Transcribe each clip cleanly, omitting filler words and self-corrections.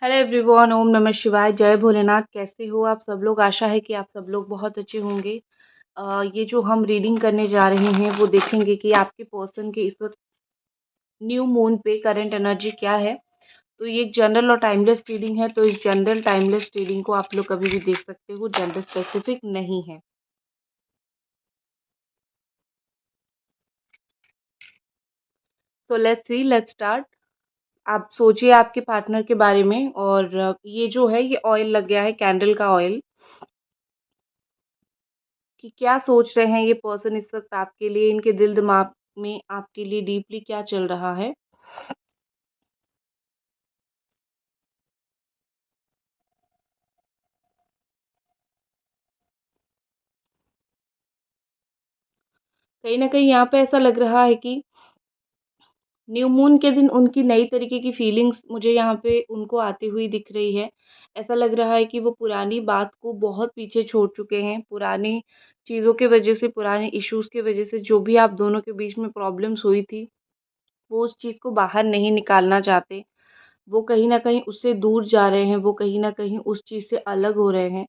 Hello everyone, ओम नमः शिवाय, जय भोलेनाथ। कैसे हो आप सब लोग? आशा है कि आप सब लोग बहुत अच्छे होंगे। ये जो हम रीडिंग करने जा रहे हैं वो देखेंगे कि आपके पर्सन के इस वक्त न्यू मून पे करंट एनर्जी क्या है। तो ये एक जनरल और टाइमलेस रीडिंग है, तो इस जनरल टाइमलेस रीडिंग को आप लोग कभी भी देख सकते हो, जेंडर स्पेसिफिक नहीं है। So let's start. आप सोचिए आपके पार्टनर के बारे में, और ये जो है ये ऑयल लग गया है, कैंडल का ऑयल, कि क्या सोच रहे हैं ये पर्सन इस वक्त आपके लिए, इनके दिल दिमाग में आपके लिए डीपली क्या चल रहा है। कहीं न कहीं यहाँ पे ऐसा लग रहा है कि न्यू मून के दिन उनकी नई तरीके की फीलिंग्स मुझे यहाँ पे उनको आती हुई दिख रही है। ऐसा लग रहा है कि वो पुरानी बात को बहुत पीछे छोड़ चुके हैं। पुरानी चीज़ों की वजह से, पुराने इश्यूज़ की वजह से जो भी आप दोनों के बीच में प्रॉब्लम्स हुई थी, वो उस चीज़ को बाहर नहीं निकालना चाहते। वो कहीं न कहीं उससे दूर जा रहे हैं, वो कहीं न कहीं उस चीज़ से अलग हो रहे हैं।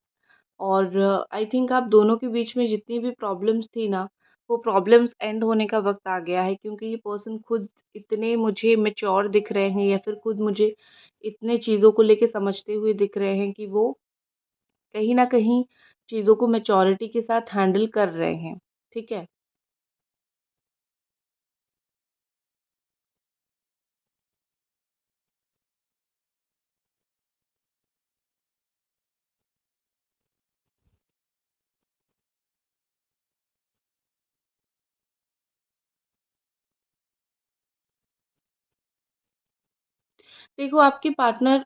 और आई थिंक आप दोनों के बीच में जितनी भी प्रॉब्लम्स थी ना, वो प्रॉब्लम्स एंड होने का वक़्त आ गया है, क्योंकि ये पर्सन खुद इतने मुझे मैच्योर दिख रहे हैं, या फिर खुद मुझे इतने चीज़ों को लेके समझते हुए दिख रहे हैं कि वो कहीं न कहीं चीज़ों को मैच्योरिटी के साथ हैंडल कर रहे हैं। ठीक है? देखो, आपके पार्टनर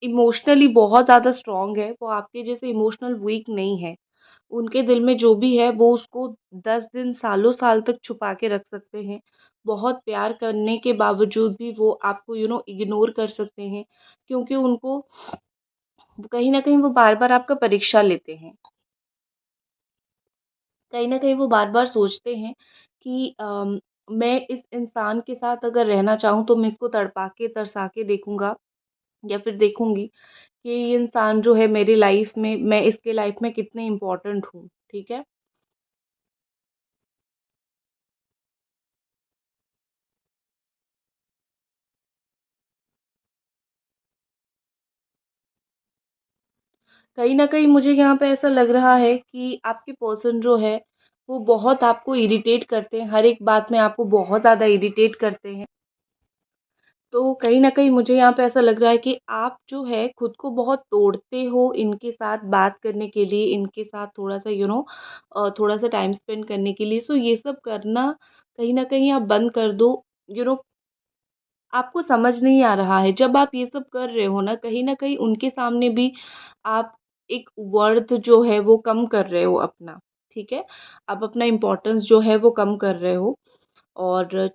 इमोशनली बहुत ज़्यादा स्ट्रॉन्ग है, वो आपके जैसे इमोशनल वीक नहीं है। उनके दिल में जो भी है वो उसको 10 दिन, सालों-साल तक छुपा के रख सकते हैं। बहुत प्यार करने के बावजूद भी वो आपको इग्नोर कर सकते हैं, क्योंकि उनको कहीं न कहीं वो बार-बार आपका परीक्षा लेते हैं। कहीं न कहीं वो बार-बार सोचते हैं कि मैं इस इंसान के साथ अगर रहना चाहूँ तो मैं इसको तड़पा के, तरसा के देखूँगा, या फिर देखूँगी कि ये इंसान जो है मेरी लाइफ़ में, मैं इसके लाइफ़ में कितने इम्पोर्टेंट हूँ। ठीक है? कहीं न कहीं मुझे यहाँ पे ऐसा लग रहा है कि आपके पर्सन जो है, वो बहुत आपको इरिटेट करते हैं, हर एक बात में आपको बहुत ज़्यादा इरिटेट करते हैं। तो कहीं न कहीं मुझे यहाँ पे ऐसा लग रहा है कि आप जो है खुद को बहुत तोड़ते हो इनके साथ बात करने के लिए, इनके साथ थोड़ा-सा थोड़ा-सा टाइम स्पेंड करने के लिए। सो ये सब करना कहीं न कहीं आप बंद कर दो। यू नो आपको समझ नहीं आ रहा है, जब आप ये सब कर रहे हो ना, कहीं न कहीं उनके सामने भी आप एक वर्थ जो है वो कम कर रहे हो अपना, ठीक है? आप अपना इम्पोर्टेंस जो है वो कम कर रहे हो, और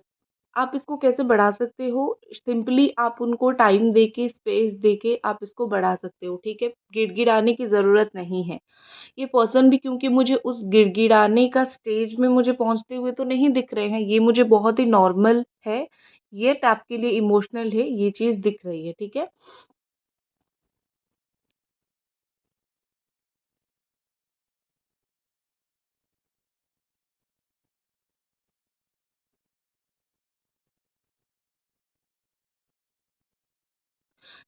आप इसको कैसे बढ़ा सकते हो? सिंपली आप उनको टाइम देके, स्पेस देके आप इसको बढ़ा सकते हो, ठीक है? गिड़गिड़ाने की ज़रूरत नहीं है। ये पर्सन भी, क्योंकि मुझे उस गिड़गिड़ाने का स्टेज में मुझे पहुँचते हुए तो नहीं दिख रहे हैं, ये मुझे बहुत ही नॉर्मल है, येट आपके लिए इमोशनल है, ये चीज़ दिख रही है, ठीक है?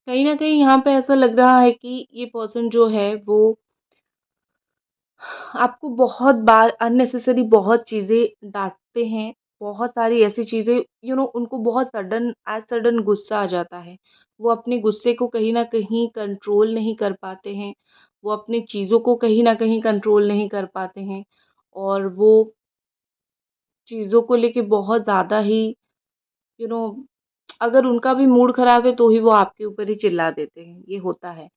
कहीं न कहीं यहाँ पे ऐसा लग रहा है कि ये पर्सन जो है वो आपको बहुत बार अननेसेसरी बहुत चीज़ें डाँटते हैं, बहुत सारी ऐसी चीज़ें, उनको बहुत सडन गुस्सा आ जाता है। वो अपने गुस्से को कहीं न कहीं कंट्रोल नहीं कर पाते हैं, वो अपनी चीज़ों को कहीं न कहीं कंट्रोल नहीं कर पाते हैं, और वो चीज़ों को लेके बहुत ज़्यादा ही यू नो अगर उनका भी मूड ख़राब है तो ही वो आपके ऊपर ही चिल्ला देते हैं, ये होता है।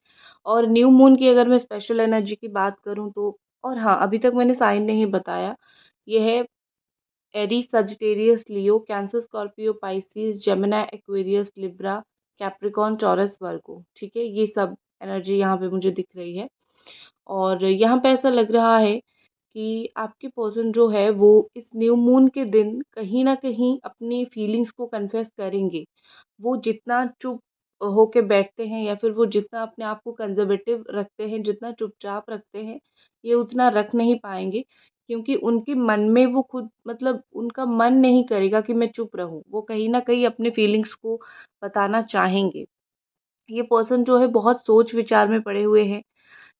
और न्यू मून की अगर मैं स्पेशल एनर्जी की बात करूँ तो, और हाँ, अभी तक मैंने साइन नहीं बताया। ये है Aries, Sagittarius, Leo, Cancer, Scorpio, Pisces, Gemini, Aquarius, Libra, Capricorn, Taurus, Virgo, ठीक है? ये सब एनर्जी यहाँ पे मुझे दिख रही है। और यहाँ पे ऐसा लग रहा है कि आपके पर्सन जो है वो इस न्यू मून के दिन कहीं न कहीं अपनी फीलिंग्स को कन्फेस करेंगे। वो जितना चुप होके बैठते हैं या फिर वो जितना अपने आप को कंज़र्वेटिव रखते हैं, जितना चुपचाप रखते हैं, ये उतना रख नहीं पाएँगे क्योंकि उनके मन में वो खुद मतलब उनका मन नहीं करेगा कि मैं चुप रहूँ। वो कहीं न कहीं अपने फीलिंग्स को बताना चाहेंगे। ये पर्सन जो है बहुत सोच-विचार में पड़े हुए हैं।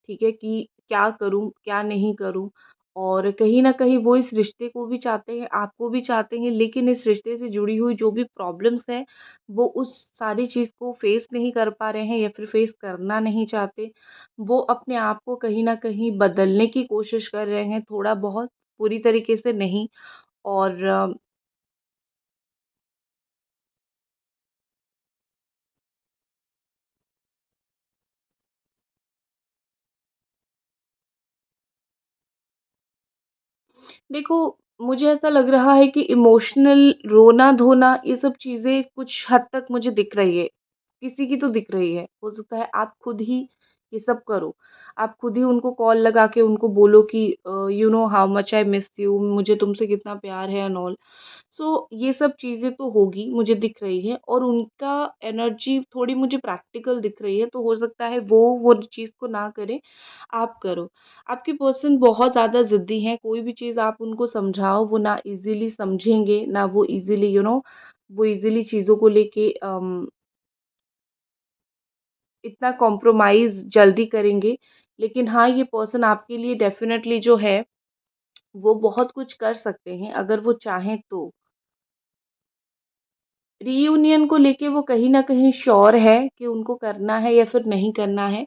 ठीक है कि क्या करूँ, क्या नहीं करूँ? और कहीं न कहीं वो इस रिश्ते को भी चाहते हैं, आपको भी चाहते हैं, लेकिन इस रिश्ते से जुड़ी हुई जो भी प्रॉब्लम्स हैं, वो उस सारी चीज़ को फ़ेस नहीं कर पा रहे हैं या फिर फ़ेस करना नहीं चाहते। वो अपने आप को कहीं न कहीं बदलने की कोशिश कर रहे हैं, थोड़ा-बहुत, पूरी तरीके से नहीं। और देखो, मुझे ऐसा लग रहा है कि इमोशनल रोना-धोना ये सब चीज़ें कुछ हद तक मुझे दिख रही है। किसी की तो दिख रही है। हो सकता है आप खुद ही ये सब करो। आप खुद ही उनको कॉल लगा के उनको बोलो कि you know how much I miss you, मुझे तुमसे कितना प्यार है एंड ऑल। सो ये सब चीज़ें तो होगी, मुझे दिख रही है और उनका एनर्जी थोड़ी मुझे प्रैक्टिकल दिख रही है, तो हो सकता है वो चीज़ को ना करें, आप करो। आपके पर्सन बहुत ज़्यादा ज़िद्दी हैं, कोई भी चीज़ आप उनको समझाओ, वो ना ईज़िली समझेंगे, ना वो ईज़िली वो ईज़िली चीज़ों को लेके इतना कॉम्प्रोमाइज़ जल्दी करेंगे। लेकिन हाँ, ये पर्सन आपके लिए डेफ़िनेटली जो है, वो बहुत कुछ कर सकते हैं, अगर वो चाहें तो। रीयूनियन को लेके वो कहीं न कहीं श्योर है कि उनको करना है या फिर नहीं करना है।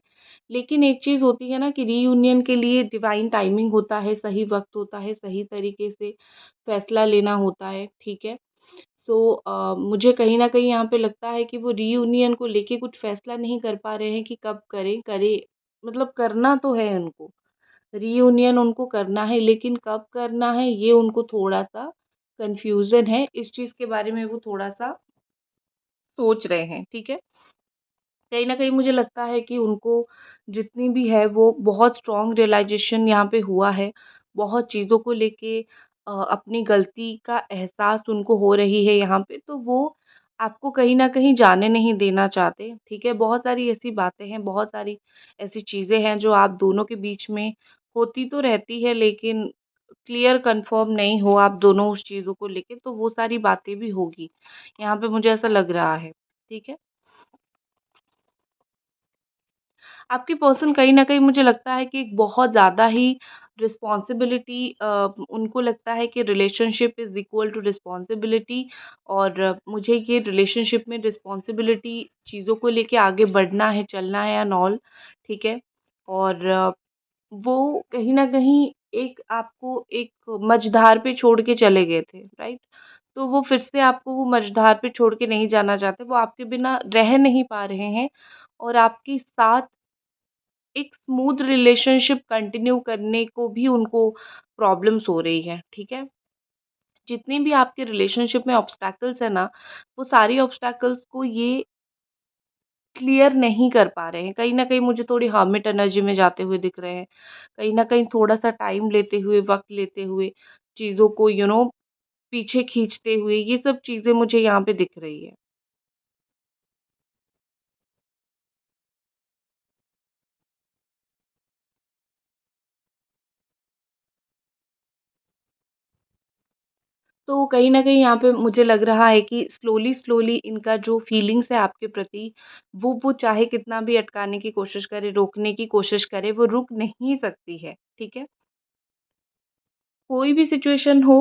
लेकिन एक चीज़ होती है ना कि रीयूनियन के लिए डिवाइन टाइमिंग होता है, सही वक़्त होता है, सही तरीके से फ़ैसला लेना होता है, ठीक है? सो मुझे कहीं न कहीं यहाँ पे लगता है कि वो रीयूनियन को लेके कुछ फ़ैसला नहीं कर पा रहे हैं कि कब करें मतलब करना तो है उनको। रीयूनियन उनको करना है लेकिन कब करना है ये उनको थोड़ा-सा कन्फ्यूज़न है। इस चीज़ के बारे में वो थोड़ा-सा सोच रहे हैं, ठीक है? कहीं न कहीं मुझे लगता है कि उनको जितनी भी है वो बहुत स्ट्रॉन्ग रियलाइज़ेशन यहाँ पे हुआ है। बहुत चीज़ों को लेके अपनी गलती का एहसास उनको हो रही है यहाँ पे, तो वो आपको कहीं न कहीं जाने नहीं देना चाहते, ठीक है? बहुत सारी ऐसी बातें हैं, बहुत सारी ऐसी चीज़ें हैं जो आप दोनों के बीच में होती तो रहती है लेकिन क्लियर कन्फर्म नहीं हो आप दोनों उस चीज़ों को लेके, तो वो सारी बातें भी होगी। यहाँ पे मुझे ऐसा लग रहा है, ठीक है? आपकी पर्सन कहीं न कहीं मुझे लगता है कि एक बहुत ज़्यादा ही रिस्पॉन्सिबिलिटी उनको लगता है कि relationship is equal to responsibility और मुझे ये रिलेशनशिप में रिस्पॉन्सिबिलिटी चीज़ों को लेके आगे बढ़ना है, चलना है एंड ऑल, ठीक है? और वो कहीं न कहीं एक आपको एक मझधार पे छोड़ के चले गए थे, राइट? तो वो फिर से आपको वो मझधार पे छोड़ के नहीं जाना चाहते, वो आपके बिना रह नहीं पा रहे हैं और आपके साथ एक स्मूथ रिलेशनशिप कंटिन्यू करने को भी उनको प्रॉब्लम्स हो रही है, ठीक है? जितनी भी आपके रिलेशनशिप में ऑब्स्टैकल्स हैं ना, वो सारी ऑब्स्टैकल्स को ये क्लियर नहीं कर पा रहे हैं। कहीं न कहीं मुझे थोड़ी हर्मिट एनर्जी में जाते हुए दिख रहे हैं। कहीं न कहीं थोड़ा-सा टाइम लेते हुए, वक़्त लेते हुए, चीज़ों को पीछे खींचते हुए, ये सब चीज़ें मुझे यहाँ पे दिख रही है। तो कहीं न कहीं यहाँ पे मुझे लग रहा है कि स्लोली इनका जो फीलिंग्स है आपके प्रति, वो चाहे कितना भी अटकाने की कोशिश करे, रोकने की कोशिश करे, वो रुक नहीं सकती है, ठीक है? कोई भी सिचुएशन हो,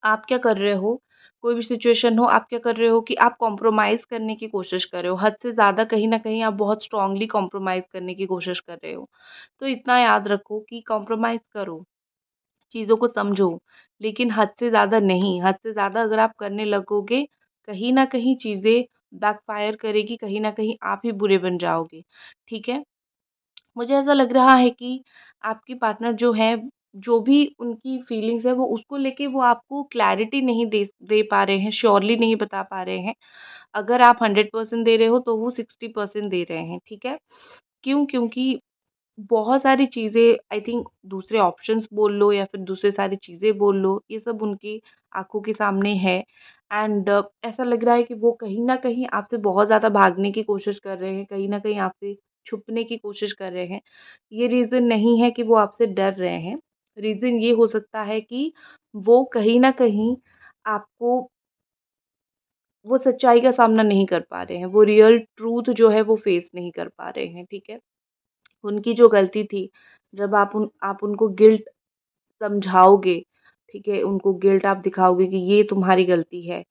आप क्या कर रहे हो? कोई भी सिचुएशन हो, आप क्या कर रहे हो कि आप कॉम्प्रोमाइज़ करने की कोशिश कर रहे हो। हद से ज़्यादा कहीं न कहीं आप बहुत स्ट्रॉन्गली कॉम्प्रोमाइज़ करने की कोशिश कर रहे हो। तो इतना याद रखो कि कॉम्प्रोमाइज़ करो। चीज़ों को समझो, लेकिन हद से ज़्यादा नहीं, हद से ज़्यादा अगर आप करने लगोगे, कहीं न कहीं चीज़ें बैकफ़ायर करेगी, कहीं न कहीं आप ही बुरे बन जाओगे, ठीक है? मुझे ऐसा लग रहा है कि आपके पार्टनर जो हैं, जो भी उनकी फीलिंग्स है, वो उसको लेके वो आपको क्लैरिटी नहीं दे दे पा रहे हैं, श्योरली नहीं बता पा रहे हैं। अगर आप 100% दे रहे हो, तो वो 60% दे रहे हैं, ठीक है? क्यों? क्योंकि बहुत सारी चीज़ें आई थिंक दूसरे ऑप्शंस बोल लो या फिर दूसरे सारी चीज़ें बोल लो, ये सब उनकी आँखों के सामने है एंड ऐसा लग रहा है कि वो कहीं न कहीं आपसे बहुत ज़्यादा भागने की कोशिश कर रहे हैं, कहीं न कहीं आपसे छुपने की कोशिश कर रहे हैं। ये रीज़न नहीं है कि वो आपसे डर रहे हैं, रीज़न ये हो सकता है कि वो कहीं न कहीं आपको वो सच्चाई का सामना नहीं कर पा रहे हैं, वो रियल ट्रूथ जो है वो फ़ेस नहीं कर पा रहे हैं, ठीक है? उनकी जो गलती थी, जब आप उनको गिल्ट समझाओगे, ठीक है? उनको गिल्ट आप दिखाओगे कि ये तुम्हारी गलती है,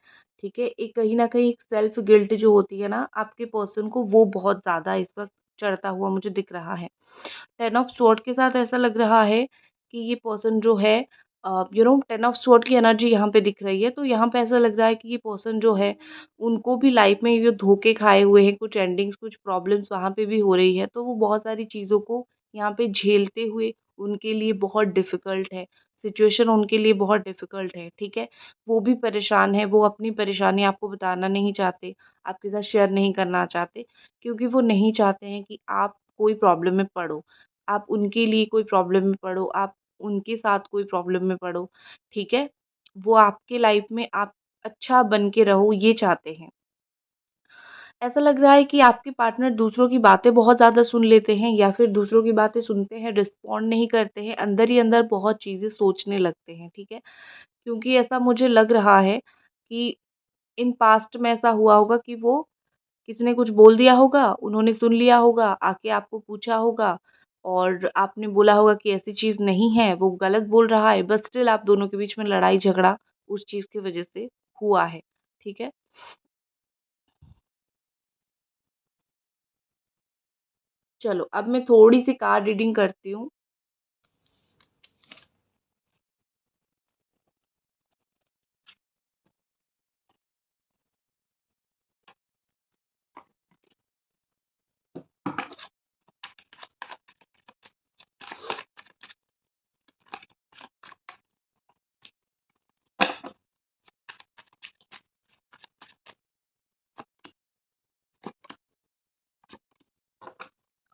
ठीक है? एक कहीं न कहीं एक सेल्फ गिल्ट जो होती है ना, आपके पर्सन को वो बहुत ज़्यादा इस वक़्त चढ़ता हुआ मुझे दिख रहा है। 10 ऑफ स्वॉर्ड के साथ ऐसा लग रहा है कि ये पर्सन जो है 10 ऑफ स्वॉर्ड की एनर्जी यहाँ पे दिख रही है, तो यहाँ पे ऐसा लग रहा है कि ये पर्सन जो है, उनको भी लाइफ में ये धोखे खाए हुए हैं, कुछ एंडिंग्स, कुछ प्रॉब्लम्स वहाँ पे भी हो रही है, तो वो बहुत सारी चीज़ों को यहाँ पे झेलते हुए उनके लिए बहुत डिफ़िकल्ट है, सिचुएशन उनके लिए बहुत डिफ़िकल्ट है, ठीक है? वो भी परेशान है, वो अपनी परेशानी आपको बताना नहीं चाहते, आपके साथ शेयर नहीं करना चाहते, क्योंकि वो नहीं चाहते हैं कि आप कोई प्रॉब्लम में पड़ो। आप उनके लिए कोई प्रॉब्लम में पड़ो, आप उनके साथ कोई प्रॉब्लम में पड़ो, ठीक है? वो आपके लाइफ़ में आप अच्छा बन के रहो ये चाहते हैं। ऐसा लग रहा है कि आपके पार्टनर दूसरों की बातें बहुत ज़्यादा सुन लेते हैं या फिर दूसरों की बातें सुनते हैं, रिस्पॉन्ड नहीं करते हैं, अंदर ही अंदर बहुत चीज़ें सोचने लगते हैं, ठीक है? क्योंकि ऐसा मुझे लग रहा है कि इन पास्ट में ऐसा हुआ होगा कि वो किसी ने कुछ बोल दिया होगा, उन्होंने सुन लिया होगा, आके आपको पूछा होगा और आपने बोला होगा कि ऐसी चीज़ नहीं है, वो गलत बोल रहा है, बट स्टिल आप दोनों के बीच में लड़ाई-झगड़ा उस चीज़ की वज़ह से हुआ है, ठीक है? चलो, अब मैं थोड़ी-सी कार्ड रीडिंग करती हूँ।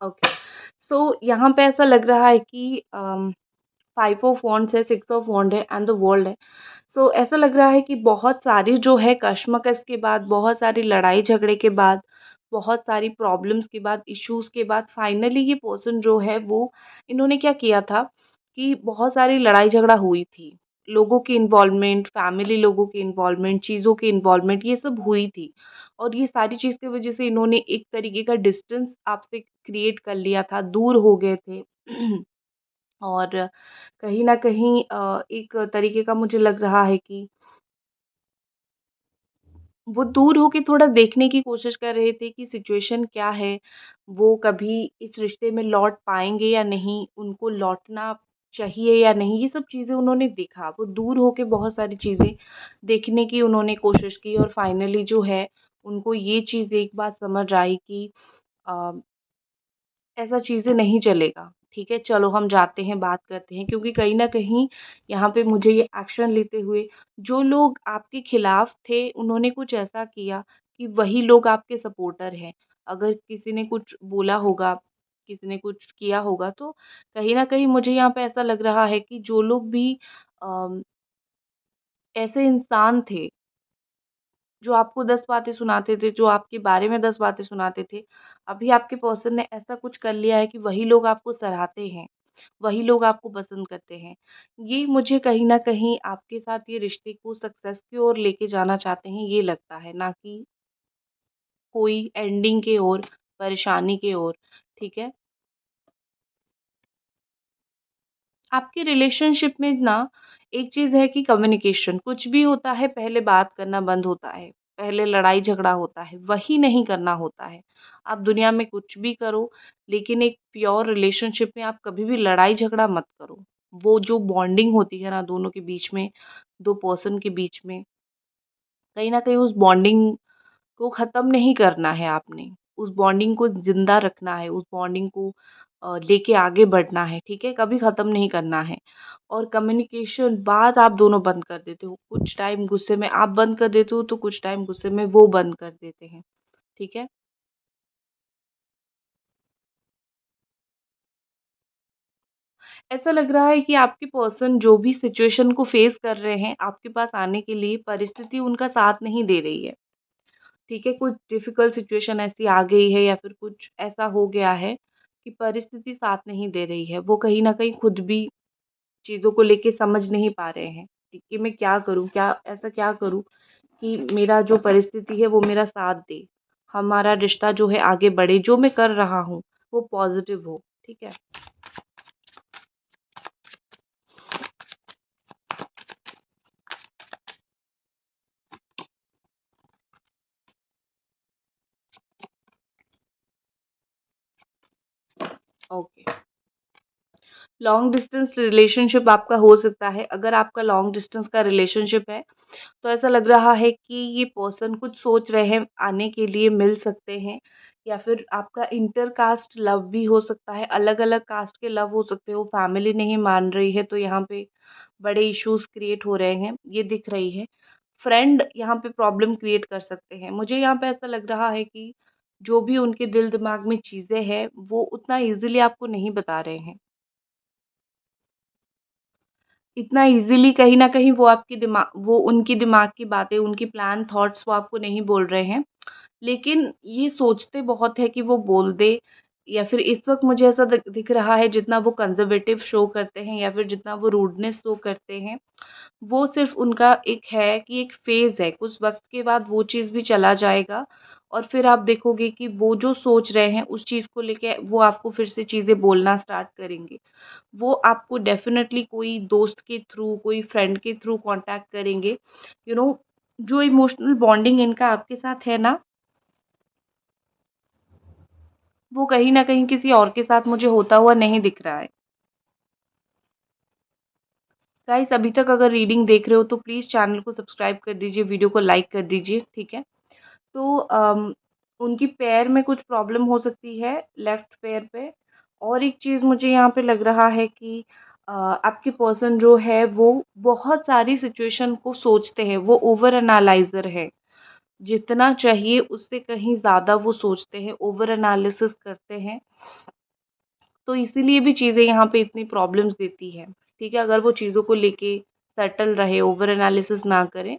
ओके, सो यहाँ पे ऐसा लग रहा है कि 5 ऑफ वॉन्ड्स है, 6 ऑफ वॉन्ड है एंड द वर्ल्ड है। सो ऐसा लग रहा है कि बहुत सारी जो है कशमकश के बाद, बहुत सारी लड़ाई-झगड़े के बाद, बहुत सारी प्रॉब्लम्स के बाद, इश्यूज़ के बाद फाइनली ये पर्सन जो है वो इन्होंने क्या किया था कि बहुत सारी लड़ाई-झगड़ा हुई थी। लोगों की इन्वॉल्वमेंट, फैमिली लोगों की इन्वॉल्वमेंट, चीज़ों की इन्वॉल्वमेंट ये सब हुई थी। और ये सारी चीज़ की वज़ह से इन्होंने एक तरीके का डिस्टेंस आपसे क्रिएट कर लिया था, दूर हो गए थे। और कहीं न कहीं एक तरीके का मुझे लग रहा है कि वो दूर होके थोड़ा देखने की कोशिश कर रहे थे कि सिचुएशन क्या है, वो कभी इस रिश्ते में लौट पाएँगे या नहीं, उनको लौटना चाहिए या नहीं, ये सब चीज़ें उन्होंने देखा। वो दूर होके बहुत सारी चीज़ें देखने की उन्होंने कोशिश की और फाइनली जो है, उनको ये चीज़ एक बात समझ आई कि अ ऐसा चीज़ें नहीं चलेगा, ठीक है? चलो हम जाते हैं, बात करते हैं क्योंकि कहीं न कहीं यहाँ पे मुझे ये एक्शन लेते हुए जो लोग आपके खिलाफ थे, उन्होंने कुछ ऐसा किया कि वही लोग आपके सपोर्टर हैं। अगर किसी ने कुछ बोला होगा, किसी ने कुछ किया होगा तो कहीं न कहीं मुझे यहाँ पे ऐसा लग रहा है कि जो लोग भी अ, ऐसे इंसान थे जो आपको 10 बातें सुनाते थे, जो आपके बारे में 10 बातें सुनाते थे, अभी आपके पर्सन ने ऐसा कुछ कर लिया है कि वही लोग आपको सराहते हैं, वही लोग आपको पसंद करते हैं। ये मुझे कहीं न कहीं आपके साथ ये रिश्ते को सक्सेस की ओर लेके जाना चाहते हैं, ये लगता है, ना कि कोई एंडिंग की ओर, परेशानी की ओर, ठीक है? आपके रिलेशनशिप में ना एक चीज़ है कि कम्युनिकेशन कुछ भी होता है पहले बात करना बंद होता है, पहले लड़ाई झगड़ा होता है, वही नहीं करना होता है। आप दुनिया में कुछ भी करो लेकिन एक प्योर रिलेशनशिप में आप कभी भी लड़ाई झगड़ा मत करो। वो जो बॉन्डिंग होती है ना दोनों के बीच में, 2 पर्सन के बीच में, कहीं न कहीं उस बॉन्डिंग को ख़त्म नहीं करना है आपने, उस बॉन्डिंग को ज़िंदा रखना है, उस बॉन्डिंग को लेके आगे बढ़ना है, ठीक है? कभी ख़त्म नहीं करना है। और कम्युनिकेशन बात आप दोनों बंद कर देते हो, कुछ टाइम गुस्से में आप बंद कर देते हो, तो कुछ टाइम गुस्से में वो बंद कर देते हैं, ठीक है? ऐसा लग रहा है कि आपके पर्सन जो भी सिचुएशन को फेस कर रहे हैं, आपके पास आने के लिए परिस्थिति उनका साथ नहीं दे रही है। ठीक है, कुछ डिफ़िकल्ट सिचुएशन ऐसी आ गई है या फिर कुछ ऐसा हो गया है कि परिस्थिति साथ नहीं दे रही है। वो कहीं न कहीं खुद भी चीज़ों को लेके समझ नहीं पा रहे हैं कि मैं क्या करूँ? ऐसा क्या करूँ कि मेरा जो परिस्थिति है वो मेरा साथ दे, हमारा रिश्ता जो है आगे बढ़े, जो मैं कर रहा हूँ वो पॉज़िटिव हो। ठीक है? ओके। लॉन्ग डिस्टेंस रिलेशनशिप आपका हो सकता है। अगर आपका लॉन्ग डिस्टेंस का रिलेशनशिप है, तो ऐसा लग रहा है कि ये पर्सन कुछ सोच रहे हैं, आने के लिए मिल सकते हैं, या फिर आपका इंटर कास्ट लव भी हो सकता है। अलग-अलग कास्ट के लव हो सकते हो, फैमिली नहीं मान रही है, तो यहाँ पे बड़े इश्यूज़ क्रिएट हो रहे हैं, ये दिख रही है। फ्रेंड यहाँ पे प्रॉब्लम क्रिएट कर सकते हैं। मुझे यहाँ पे ऐसा लग रहा है कि जो भी उनके दिल-दिमाग में चीज़ें हैं, वो उतना ईज़िली आपको नहीं बता रहे हैं। इतना ईज़िली कहीं न कहीं वो उनकी दिमाग की बातें, उनकी प्लान थॉट्स वो आपको नहीं बोल रहे हैं। लेकिन ये सोचते बहुत है कि वो बोल दे, या फिर इस वक़्त मुझे ऐसा दिख रहा है जितना वो कंज़र्वेटिव शो करते हैं या फिर जितना वो रूडनेस शो करते हैं, वो सिर्फ़ उनका एक है कि एक फ़ेज़ है, कुछ वक़्त के बाद वो चीज़ भी चला जाएगा और फिर आप देखोगे कि वो जो सोच रहे हैं उस चीज़ को लेके वो आपको फिर से चीज़ें बोलना स्टार्ट करेंगे। वो आपको डेफ़िनेटली कोई दोस्त के थ्रू, कोई फ्रेंड के थ्रू कॉन्टैक्ट करेंगे। यू नो जो इमोशनल बॉन्डिंग इनका आपके साथ है ना, वो कहीं न कहीं किसी और के साथ मुझे होता हुआ नहीं दिख रहा है। गाइस, अभी तक अगर रीडिंग देख रहे हो तो प्लीज़ चैनल को सब्सक्राइब कर दीजिए, वीडियो को लाइक कर दीजिए, ठीक है? तो उनकी पैर में कुछ प्रॉब्लम हो सकती है, लेफ्ट पैर पे। और एक चीज़ मुझे यहाँ पे लग रहा है कि आपके पर्सन जो है वो बहुत सारी सिचुएशन को सोचते हैं, वो ओवर एनालाइज़र है। जितना चाहिए उससे कहीं ज़्यादा वो सोचते हैं, ओवर एनालिसिस करते हैं। तो इसीलिए भी चीज़ें यहाँ पे इतनी प्रॉब्लम्स देती है, ठीक है? अगर वो चीज़ों को लेके सेटल रहे, ओवर एनालिसिस ना करें,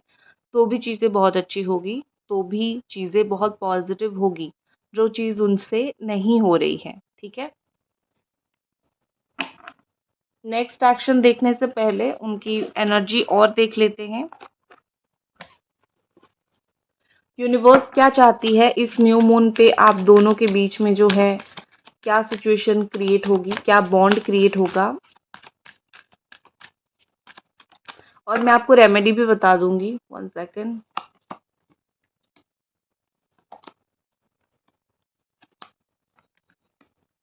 तो भी चीज़ें बहुत अच्छी होगी, तो भी चीज़ें बहुत पॉज़िटिव होगी, जो चीज़ उनसे नहीं हो रही है, ठीक है? नेक्स्ट एक्शन देखने से पहले उनकी एनर्जी और देख लेते हैं। यूनिवर्स क्या चाहती है इस न्यू मून पे आप दोनों के बीच में जो है, क्या सिचुएशन क्रिएट होगी, क्या बॉन्ड क्रिएट होगा? और मैं आपको रेमेडी भी बता दूँगी, 1 सेकंड।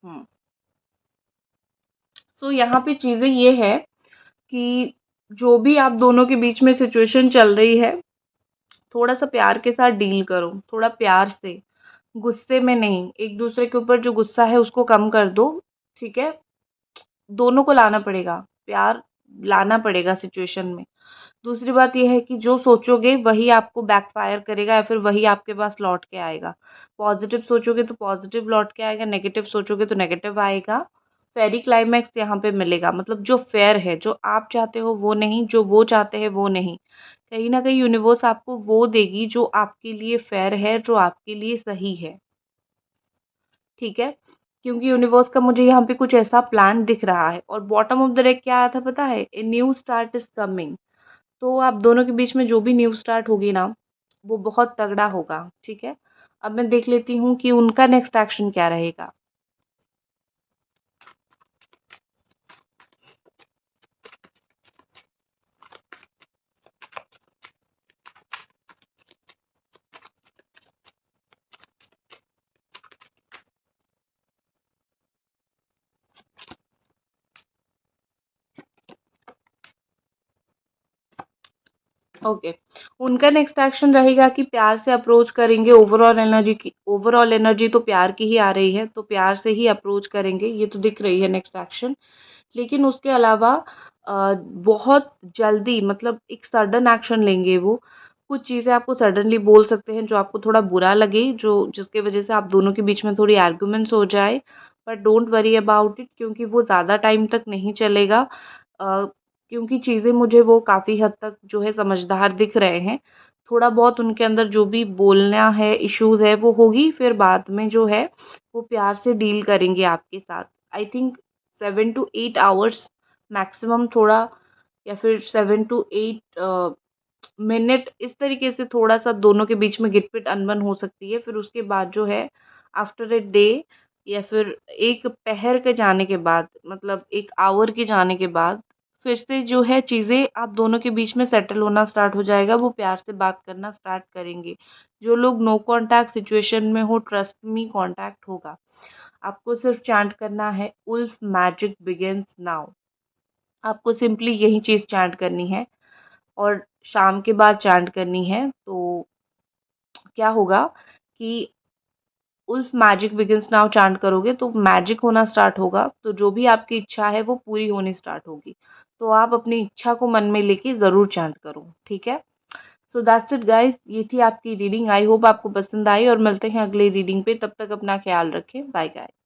हुँ। सो यहाँ पे चीज़ें ये है कि जो भी आप दोनों के बीच में सिचुएशन चल रही है, थोड़ा-सा प्यार के साथ डील करो, थोड़ा प्यार से, गुस्से में नहीं। एक-दूसरे के ऊपर जो गुस्सा है उसको कम कर दो, ठीक है? दोनों को लाना पड़ेगा, प्यार लाना पड़ेगा सिचुएशन में। दूसरी बात ये है कि जो सोचोगे वही आपको बैकफ़ायर करेगा या फिर वही आपके पास लौट के आएगा। पॉज़िटिव सोचोगे तो पॉज़िटिव लौट के आएगा, नेगेटिव सोचोगे तो नेगेटिव आएगा। फ़ेयरी क्लाइमैक्स यहाँ पे मिलेगा, मतलब जो फ़ेयर है, जो आप चाहते हो वो नहीं, जो वो चाहते हैं वो नहीं। कहीं न कहीं यूनिवर्स आपको वो देगी जो आपके लिए फ़ेयर है, जो आपके लिए सही है। ठीक है? क्योंकि यूनिवर्स का मुझे यहाँ पे कुछ ऐसा प्लान दिख रहा है और बॉटम ऑफ द डेक क्या आया था पता है? A new start is coming. तो आप दोनों के बीच में जो भी न्यू स्टार्ट होगी ना, वो बहुत तगड़ा होगा, ठीक है? अब मैं देख लेती हूँ कि उनका नेक्स्ट एक्शन क्या रहेगा। ओके, उनका नेक्स्ट एक्शन रहेगा कि प्यार से अप्रोच करेंगे। ओवरऑल एनर्जी तो प्यार की ही आ रही है, तो प्यार से ही अप्रोच करेंगे, ये तो दिख रही है नेक्स्ट एक्शन। लेकिन उसके अलावा बहुत जल्दी, मतलब एक सडन एक्शन लेंगे वो। कुछ चीज़ें आपको सडनली बोल सकते हैं जो आपको थोड़ा बुरा लगे, जो जिसकी वज़ह से आप दोनों के बीच में थोड़ी आर्गुमेंट्स हो जाए। पर डोंट वरी अबाउट इट, क्योंकि वो ज़्यादा टाइम तक नहीं चलेगा। क्योंकि चीज़ें मुझे वो काफ़ी हद तक जो है समझदार दिख रहे हैं। थोड़ा बहुत उनके अंदर जो भी बोलना है, इश्यूज़ है, वो होगी, फिर बाद में जो है वो प्यार से डील करेंगे आपके साथ। I think 7 to 8 hours maximum, थोड़ा, या फिर 7 टू 8 मिनट, इस तरीके से थोड़ा-सा दोनों के बीच में गिटपिट अनबन हो सकती है। फिर उसके बाद जो है आफ्टर अ डे, या फिर एक पहर के जाने के बाद, मतलब 1 आवर के जाने के बाद, फिर से जो है चीज़ें आप दोनों के बीच में सेटल होना स्टार्ट हो जाएगा, वो प्यार से बात करना स्टार्ट करेंगे। जो लोग नो कॉन्टैक्ट सिचुएशन में हो, ट्रस्ट मी कॉन्टैक्ट होगा। आपको सिर्फ चैंट करना है, उल्फ मैजिक बिगिंस नाउ। आपको सिंपली यही चीज़ चैंट करनी है, और शाम के बाद चैंट करनी है। तो क्या होगा कि wolf magic begins now chant करोगे तो मैजिक होना स्टार्ट होगा, तो जो भी आपकी इच्छा है वो पूरी होनी स्टार्ट होगी। तो आप अपनी इच्छा को मन में लेके ज़रूर चैंट करो, ठीक है? सो दैट्स इट गाइस, ये थी आपकी रीडिंग। आई होप आपको पसंद आई, और मिलते हैं अगले रीडिंग पे। तब तक अपना ख्याल रखें। Bye guys.